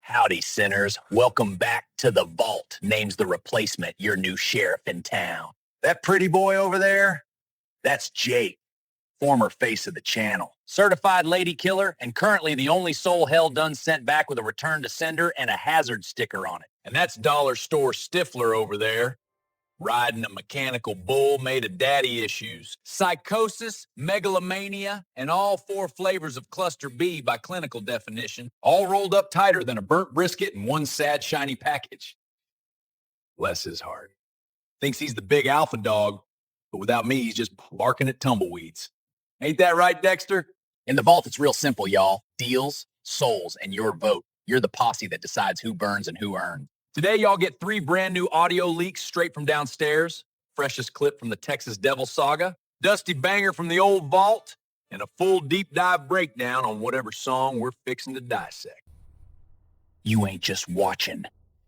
Howdy, sinners. Welcome back to the vault. Name's the replacement, your new sheriff in town. That pretty boy over there, that's Jake, former face of the channel. Certified lady killer and currently the only soul hell done sent back with a return to sender and a hazard sticker on it. And that's dollar store Stiffler over there, riding a mechanical bull made of daddy issues, psychosis, megalomania, and all 4 flavors of cluster B by clinical definition, all rolled up tighter than a burnt brisket in one sad, shiny package. Bless his heart. Thinks he's the big alpha dog, but without me, he's just barking at tumbleweeds. Ain't that right, Dexter? In the vault, it's real simple, y'all. Deals, souls, and your vote. You're the posse that decides who burns and who earns. Today, y'all get 3 brand new audio leaks straight from downstairs, freshest clip from the Texas Devil Saga, dusty banger from the old vault, and a full deep dive breakdown on whatever song we're fixing to dissect. You ain't just watching.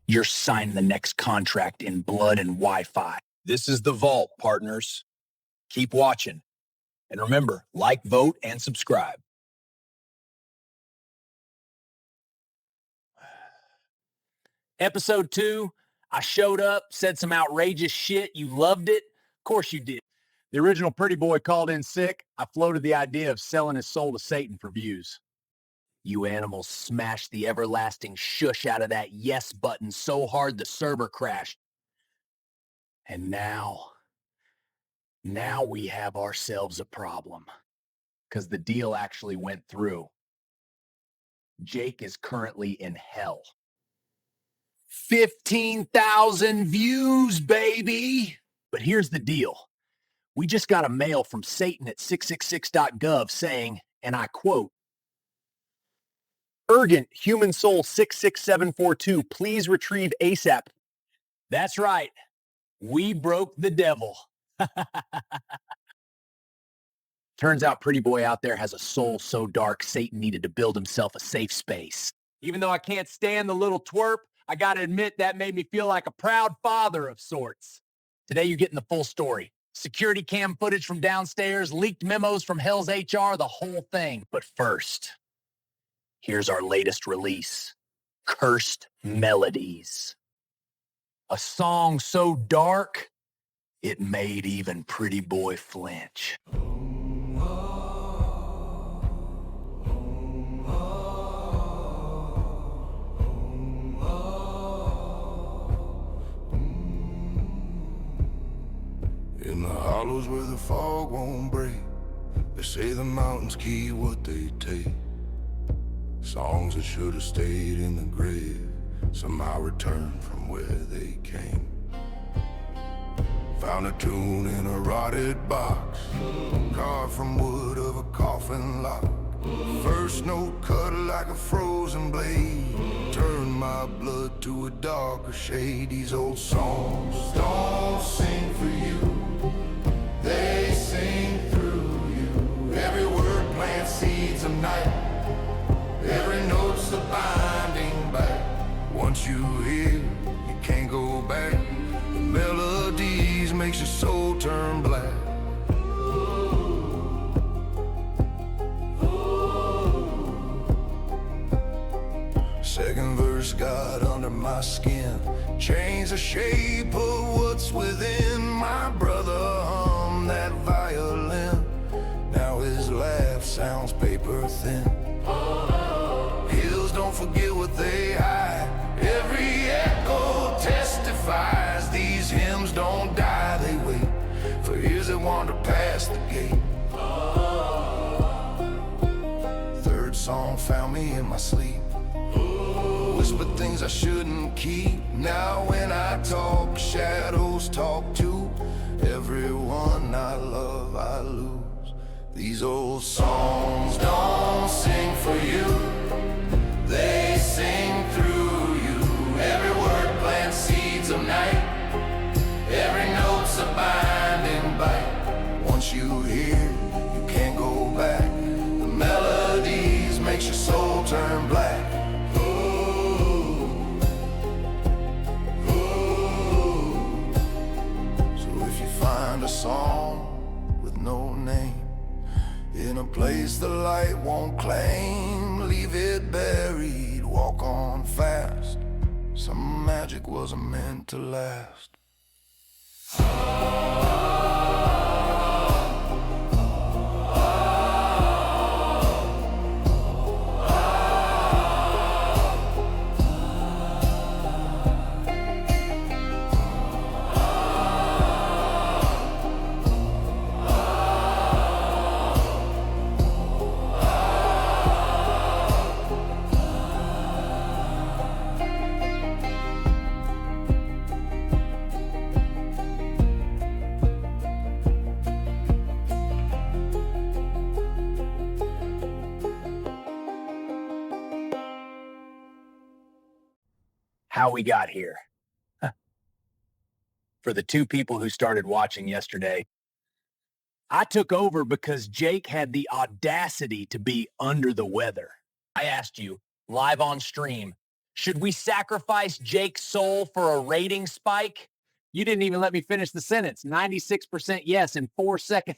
You're signing the next contract in blood and Wi-Fi. This is the vault, partners. Keep watching. And remember, like, vote, and subscribe. Episode 2, I showed up, said some outrageous shit. You loved it? Of course you did. The original pretty boy called in sick. I floated the idea of selling his soul to Satan for views. You animals smashed the everlasting shush out of that yes button so hard the server crashed. And now we have ourselves a problem. Because the deal actually went through. Jake is currently in hell. 15,000 views, baby! But here's the deal. We just got a mail from Satan at 666.gov saying, and I quote, "Urgent human soul 66742, please retrieve ASAP." That's right. We broke the devil. Turns out pretty boy out there has a soul so dark Satan needed to build himself a safe space. Even though I can't stand the little twerp, I gotta admit that made me feel like a proud father of sorts. Today you're getting the full story. Security cam footage from downstairs, leaked memos from Hell's HR, the whole thing. But first, here's our latest release, Cursed Melodies. A song so dark, it made even pretty boy flinch. In the hollows where the fog won't break, they say the mountains keep what they take. Songs that should have stayed in the grave somehow returned from where they came. Found a tune in a rotted box, carved from wood of a coffin lock. First note cut like a frozen blade, turned my blood to a darker shade. These old songs don't sing for you, they sing through you. Every word plants seeds of night, every note's a binding back. Once you hear, you can't go back. The melodies makes your soul turn black. Second verse got under my skin, changed the shape of what's within. My brother hummed that violin, now his laugh sounds paper thin. Hills don't forget what they hide, every echo testifies. These hymns don't die, they wait for ears that wander past the gate. Third song found me in my sleep, whispered things I shouldn't keep. Now when I talk, shadows talk too. Everyone I love, I lose. These old songs don't sing for you, they sing through you. Every word plants seeds of night, every note's a binding bite. Once you hear, you can't go back. The melodies makes your soul turn black. Find a song with no name in a place the light won't claim. Leave it buried magic wasn't meant to last. How we got here. For the two people who started watching yesterday, I took over because Jake had the audacity to be under the weather. I asked you, live on stream, should we sacrifice Jake's soul for a rating spike? You didn't even let me finish the sentence. 96% yes in 4 seconds.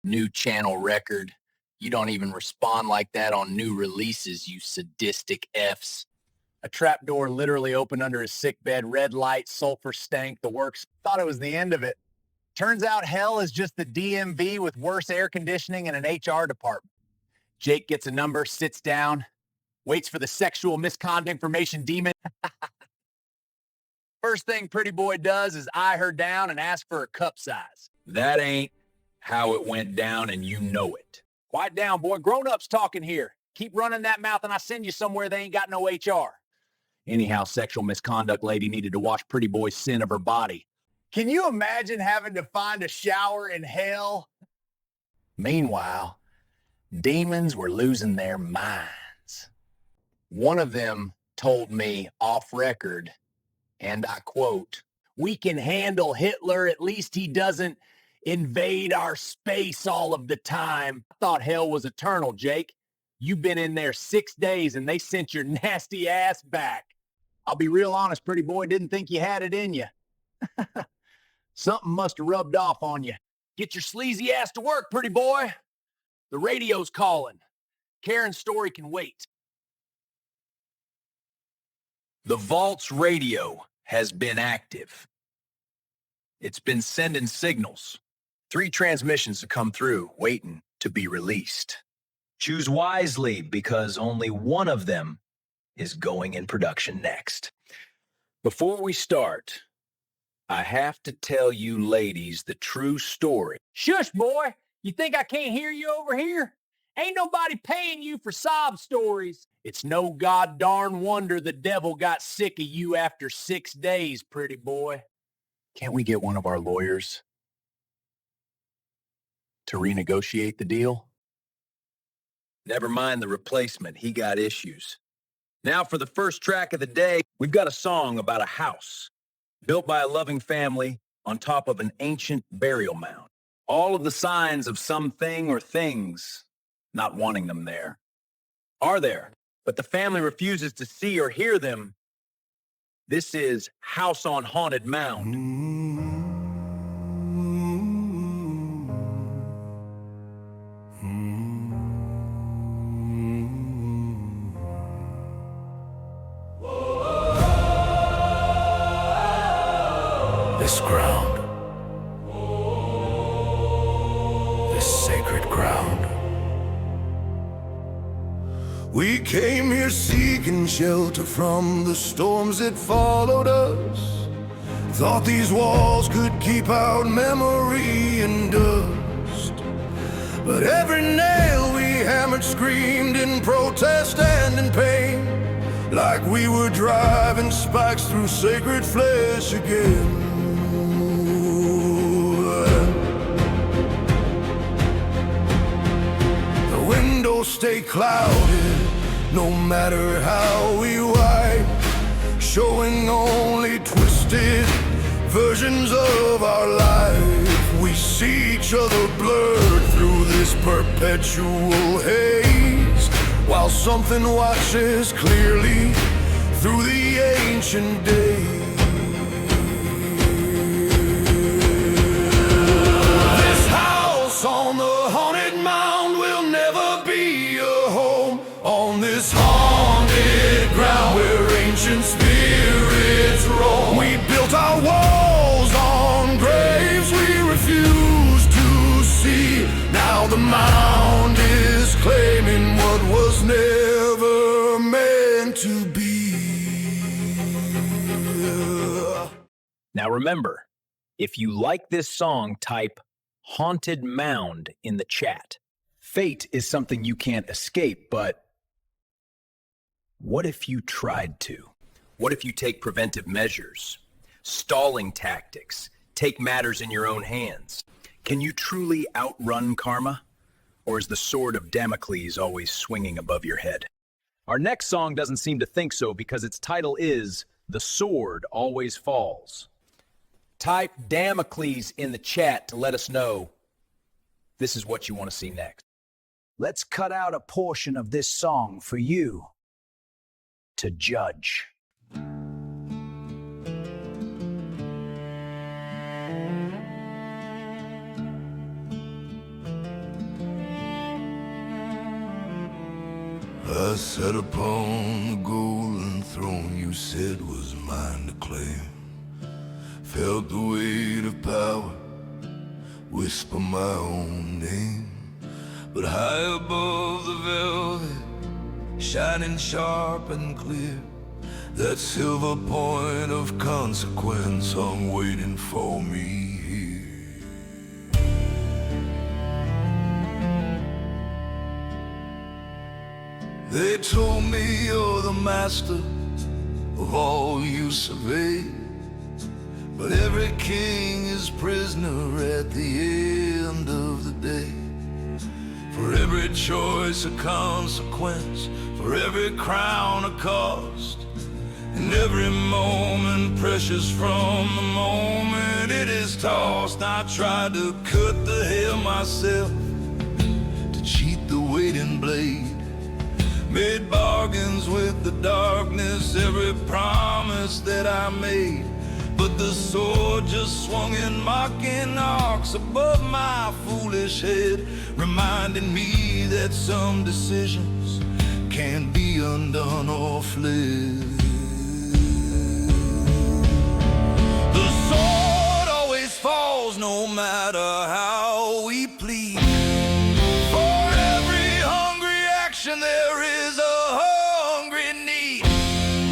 New channel record. You don't even respond like that on new releases, you sadistic Fs. A trapdoor literally opened under his sick bed, red light, sulfur stank, the works. Thought it was the end of it. Turns out hell is just the DMV with worse air conditioning and an HR department. Jake gets a number, sits down, waits for the sexual misconduct information demon. First thing Pretty Boy does is eye her down and ask for her cup size. That ain't how it went down, and you know it. Quiet down, boy. Grown-ups talking here. Keep running that mouth and I send you somewhere they ain't got no HR. Anyhow, sexual misconduct lady needed to wash Pretty Boy's sin of her body. Can you imagine having to find a shower in hell? Meanwhile, demons were losing their minds. One of them told me off record, and I quote, "We can handle Hitler, at least he doesn't invade our space all of the time." I thought hell was eternal, Jake. You've been in there 6 days and they sent your nasty ass back. I'll be real honest, Pretty Boy, didn't think you had it in you. Something must have rubbed off on you. Get your sleazy ass to work, Pretty Boy. The radio's calling. Karen's story can wait. The Vault's radio has been active. It's been sending signals. 3 transmissions have come through, waiting to be released. Choose wisely, because only one of them is going in production next. Before we start, I have to tell you ladies the true story. Shush, boy. You think I can't hear you over here? Ain't nobody paying you for sob stories. It's no god-darn wonder the devil got sick of you after 6 days, Pretty Boy. Can't we get one of our lawyers to renegotiate the deal? Never mind the replacement. He got issues. Now for the first track of the day, we've got a song about a house built by a loving family on top of an ancient burial mound. All of the signs of something or things not wanting them there are there, but the family refuses to see or hear them. This is House on Haunted Mound. This ground, this sacred ground. We came here seeking shelter from the storms that followed us. Thought these walls could keep out memory and dust. But every nail we hammered screamed in protest and in pain, like we were driving spikes through sacred flesh again. Stay clouded, no matter how we wipe, showing only twisted versions of our life. We see each other blurred through this perpetual haze, while something watches clearly through the ancient days. This house on the haunted mound will never be a home on this haunted ground where ancients to be. Now remember, if you like this song, type Haunted Mound in the chat. Fate is something you can't escape, but what if you tried to? What if you take preventive measures, stalling tactics, take matters in your own hands? Can you truly outrun karma? Or is the sword of Damocles always swinging above your head? Our next song doesn't seem to think so because its title is The Sword Always Falls. Type Damocles in the chat to let us know this is what you want to see next. Let's cut out a portion of this song for you to judge. I sat upon the golden throne you said was mine to claim. Felt the weight of power whisper my own name. But high above the velvet, shining sharp and clear, that silver point of consequence hung waiting for me here. They told me you're the master of all you survey, but every king is prisoner at the end of the day. For every choice a consequence, for every crown a cost, and every moment precious from the moment it is tossed. I tried to cut the hair myself to cheat the waiting blade, made bargains with the darkness, every promise that I made. But the sword just swung in mocking arcs above my foolish head, reminding me that some decisions can't be undone or fled. The sword always falls no matter how we plead. For every hungry action there is a hungry need.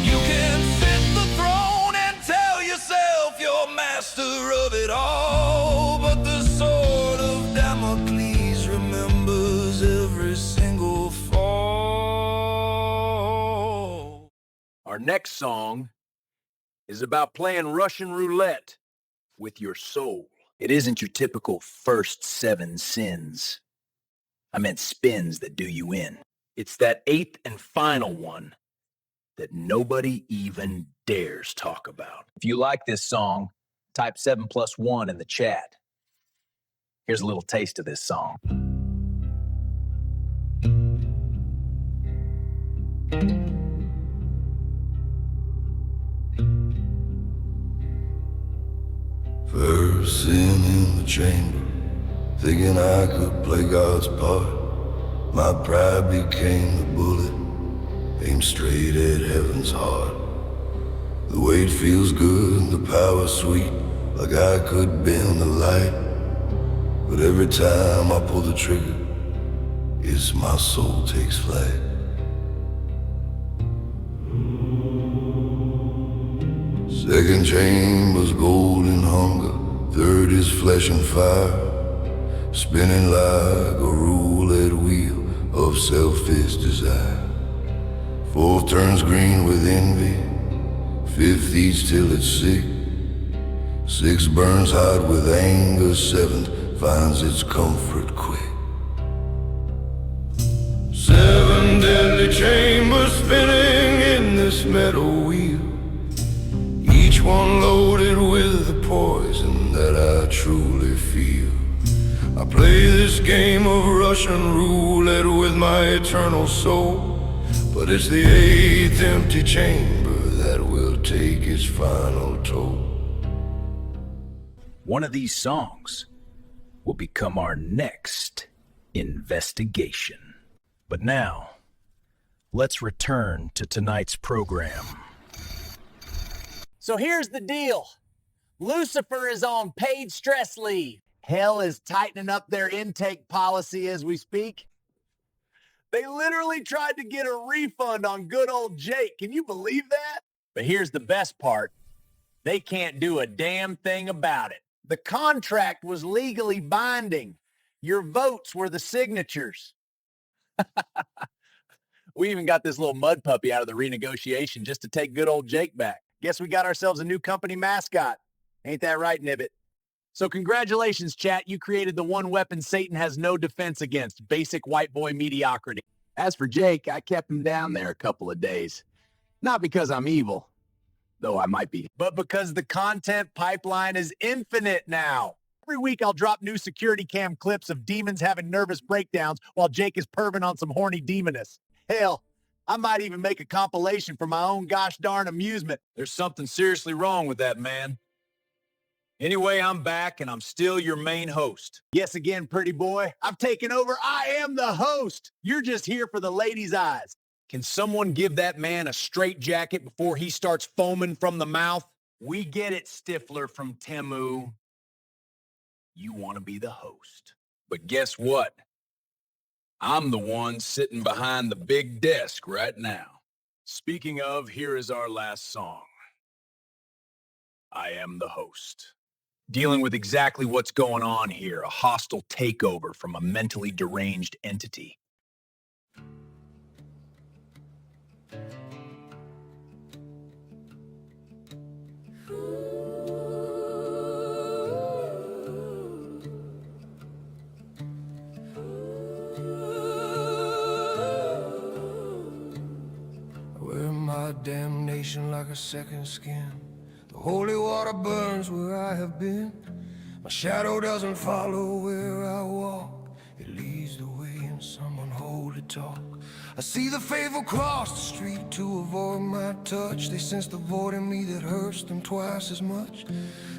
You can sit the throne and tell yourself you're master of it all, but the sword of Damocles remembers every single fall. Our next song is about playing Russian roulette with your soul. It isn't your typical first 7 sins. I meant spins that do you in. It's that 8th and final one that nobody even dares talk about. If you like this song, type 7+1 in the chat. Here's a little taste of this song. First sin in the chamber, thinking I could play God's part. My pride became the bullet, aimed straight at heaven's heart. The weight feels good, the power sweet, like I could bend the light. But every time I pull the trigger, it's my soul takes flight. Second chamber's golden hunger, third is flesh and fire, spinning like a roulette wheel of selfish desire. Fourth turns green with envy, fifth eats till it's sick, sixth burns hot with anger, seventh finds its comfort quick. 7 deadly chambers spinning in this metal wheel, each one loaded with the poison that I truly feel. I play this game of Russian roulette with my eternal soul, but it's the 8th empty chamber that will take its final toll. One of these songs will become our next investigation. But now, let's return to tonight's program. So here's the deal. Lucifer is on paid stress leave. Hell is tightening up their intake policy as we speak. They literally tried to get a refund on good old Jake. Can you believe that? But here's the best part. They can't do a damn thing about it. The contract was legally binding. Your votes were the signatures. We even got this little mud puppy out of the renegotiation just to take good old Jake back. Guess we got ourselves a new company mascot. Ain't that right, Nibbit? So congratulations, chat. You created the one weapon Satan has no defense against, basic white boy mediocrity. As for Jake, I kept him down there a couple of days. Not because I'm evil, though I might be, but because the content pipeline is infinite now. Every week I'll drop new security cam clips of demons having nervous breakdowns while Jake is perving on some horny demoness. Hell, I might even make a compilation for my own gosh darn amusement. There's something seriously wrong with that man. Anyway, I'm back and I'm still your main host. Yes, again, pretty boy. I've taken over. I am the host. You're just here for the ladies' eyes. Can someone give that man a straitjacket before he starts foaming from the mouth? We get it, Stiffler from Temu. You want to be the host. But guess what? I'm the one sitting behind the big desk right now. Speaking of, here is our last song. I am the host. Dealing with exactly what's going on here, a hostile takeover from a mentally deranged entity. Damnation like a second skin. The holy water burns where I have been. My shadow doesn't follow where I walk. It leads the way in some unholy talk. I see the faithful cross the street to avoid my touch. They sense the void in me that hurts them twice as much.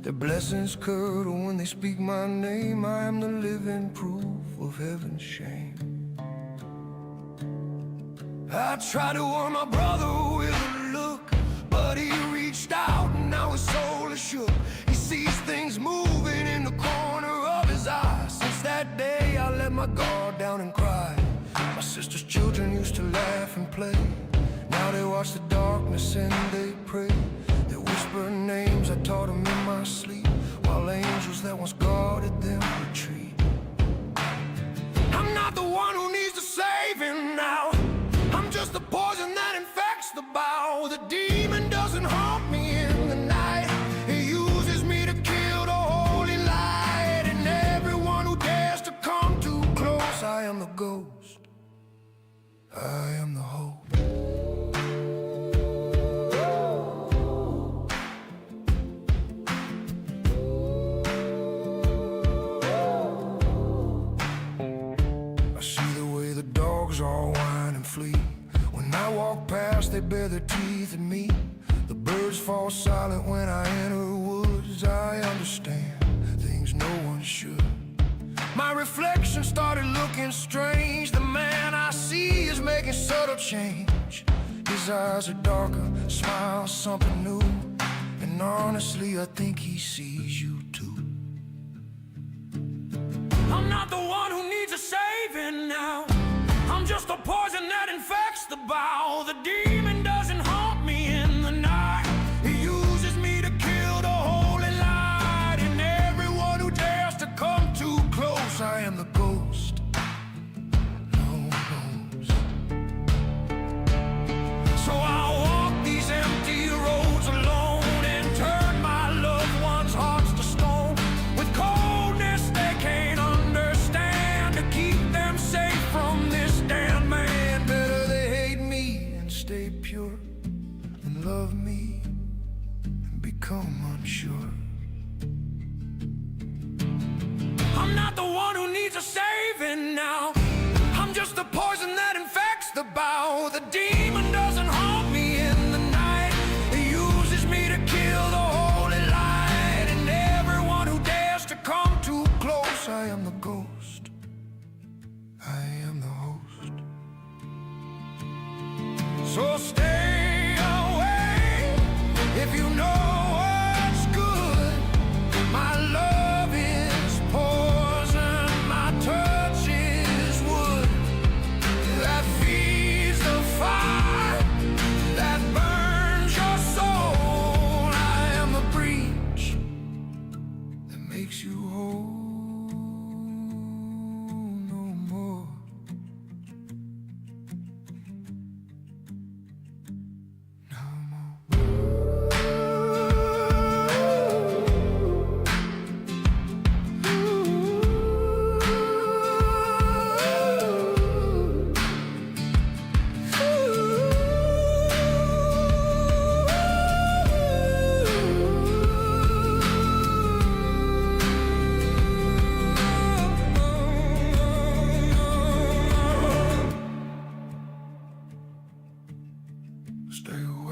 Their blessings curdle when they speak my name. I am the living proof of heaven's shame. I tried to warn my brother with a look, but he reached out and now his soul is shook. He sees things moving in the corner of his eye. Since that day I let my guard down and cried. My sister's children used to laugh and play. Now they watch the darkness and they pray. They whisper names I taught them in my sleep, while angels that once guarded them retreat. I'm not the one who needs the saving now. I'm just the poison that infects the bow. The demon doesn't haunt me in the night. He uses me to kill the holy light. And everyone who dares to come too close, I am the ghost. I am the hope. I see the way the dogs all whine and flee. When I walk past, they bare their teeth at me. The birds fall silent when I enter woods. I understand things no one should. My reflection started looking strange. The man I see is making subtle change. His eyes are darker, smiles something new. And honestly, I think he sees you too. I'm not the one who needs a saving now. I'm just the poison that infects the bow. The demon doesn't haunt me in the night. He uses me to kill the holy light. And everyone who dares to come too close, I am the ghost. No knows. So I'll walk these empty roads alone and turn my loved ones' hearts to stone. With coldness they can't understand, to keep them safe from this damn man. Better they hate me and stay pure than love me and become unsure. I'm not the one who needs a saving now. I'm just the poison that infects the bow. The demon doesn't haunt me in the night. He uses me to kill the holy light. And everyone who dares to come too close, I am the ghost. I am the host. So stay away if you know what's good. My love is poison, my touch is wood. That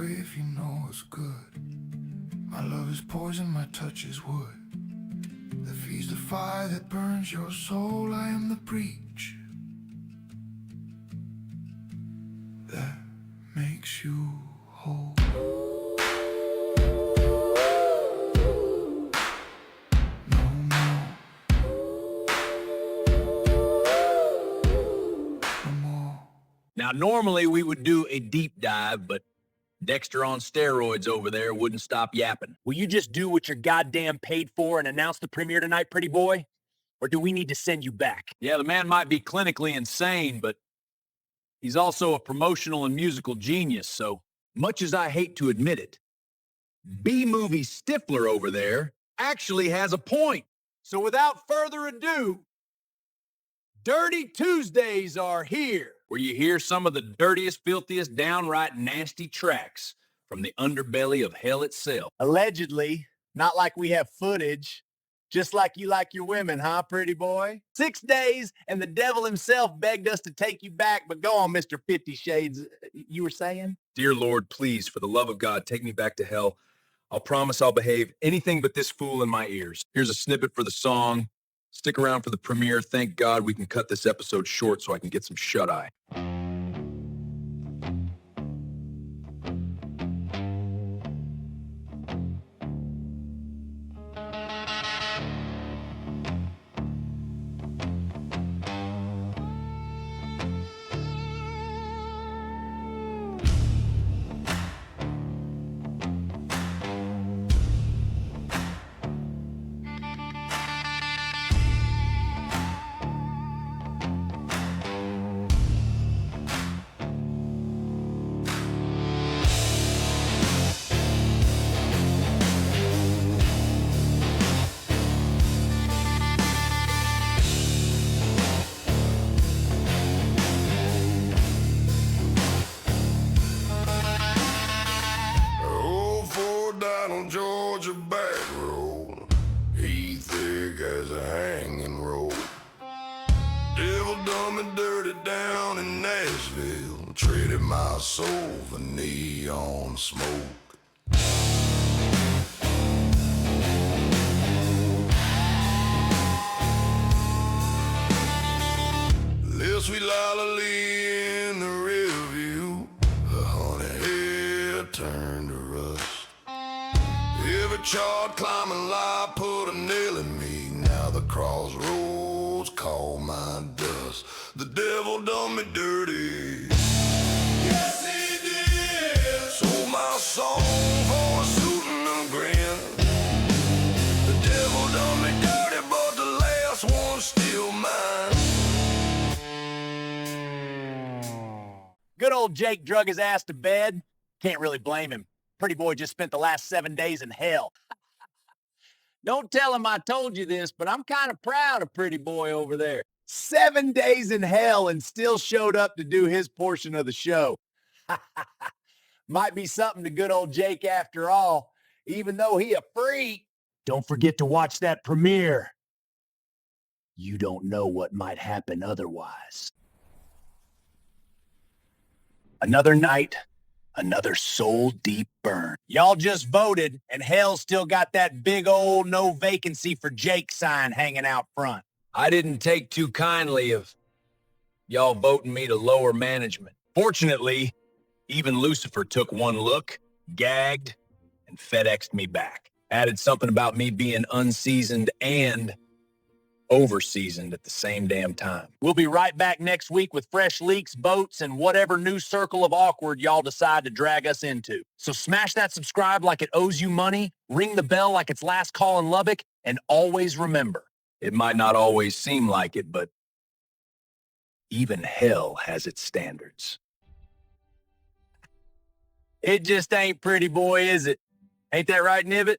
away if you know it's good. My love is poison, my touch is wood. That feeds the fire that burns your soul. I am the breach that makes you whole. No more. No more. Now, normally we would do a deep dive, but Dexter on steroids over there wouldn't stop yapping. Will you just do what you're goddamn paid for and announce the premiere tonight, pretty boy? Or do we need to send you back? Yeah, the man might be clinically insane, but he's also a promotional and musical genius, so much as I hate to admit it, B-movie Stiffler over there actually has a point. So without further ado, Dirty Tuesdays are here, where you hear some of the dirtiest, filthiest, downright nasty tracks from the underbelly of hell itself. Allegedly, not like we have footage, just like you like your women, huh, pretty boy? 6 days, and the devil himself begged us to take you back, but go on, Mr. 50 Shades, you were saying? Dear Lord, please, for the love of God, take me back to hell. I'll promise I'll behave anything but this fool in my ears. Here's a snippet for the song. Stick around for the premiere. Thank God we can cut this episode short so I can get some shut-eye. Georgia back road, he thick as a hanging rope. Devil done me dirty down in Nashville, traded my soul for neon smoke. Little sweet Lila Lee in the rear view, her honey hair turned to rust. Every charred climbing lie put a nail in me. Now the crossroads call my dust. The devil done me dirty. Yes, he did. Sold my soul for a suit and a grin. The devil done me dirty, but the last one's still mine. Good old Jake drug his ass to bed. Can't really blame him. Pretty boy just spent the last 7 days in hell. Don't tell him I told you this, but I'm kind of proud of pretty boy over there. 7 days in hell and still showed up to do his portion of the show. Might be something to good old Jake after all, even though he a freak. Don't forget to watch that premiere. You don't know what might happen otherwise. Another night, another soul-deep burn. Y'all just voted, and hell still got that big old no vacancy for Jake sign hanging out front. I didn't take too kindly of y'all voting me to lower management. Fortunately, even Lucifer took one look, gagged, and FedExed me back. Added something about me being unseasoned and overseasoned at the same damn time. We'll be right back next week with fresh leaks, boats, and whatever new circle of awkward y'all decide to drag us into. So smash that subscribe like it owes you money, ring the bell like it's last call in Lubbock, and always remember, it might not always seem like it, but even hell has its standards. It just ain't pretty boy, is it? Ain't that right, Nibbit?